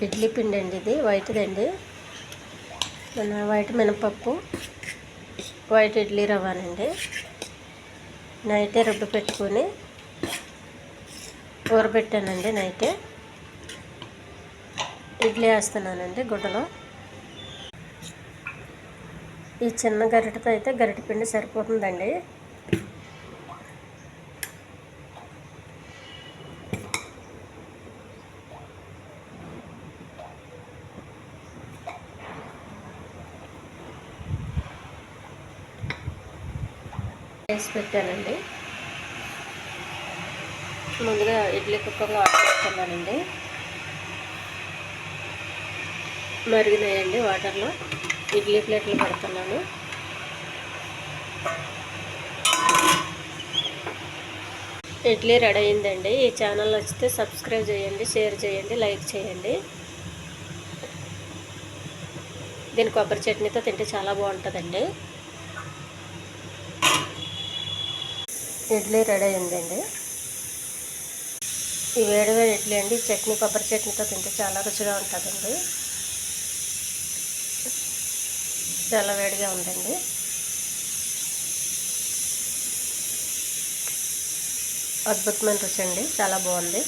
ఇడ్లీ పిండి అండి, ఇది వైట్దండి. మన వైట్ మినపప్పు, వైట్ ఇడ్లీ రవ్వనండి. నైటే రుబ్బి పెట్టుకొని ఊరబెట్టానండి. నైటే ఇడ్లీ వేస్తున్నానండి గుడ్డలో. ఈ చిన్న గరిటెతో అయితే గరిటె పిండి సరిపోతుందండి. వేసి పెట్టానండి. ముందుగా ఇడ్లీ కుక్కర్లో వాటర్ వేసుకున్నానండి. మరిగినాయండి వాటర్లో. ఇడ్లీ ప్లేట్లు పెడుతున్నాను. ఇడ్లీ రెడీ అయిందండి. ఈ ఛానల్ నచ్చితే సబ్స్క్రైబ్ చేయండి, షేర్ చేయండి, లైక్ చేయండి. దీని కొబ్బరి చట్నీతో తింటే చాలా బాగుంటుందండి. ఇడ్లీ రెడీ అయిందండి. ఈ వేడివేడి ఇడ్లీ అండి చట్నీ, కొబ్బరి చట్నీతో తింటే చాలా రుచిగా ఉంటుందండి. చాలా వేడిగా ఉందండి. అద్భుతమైన రుచి అండి, చాలా బాగుంది.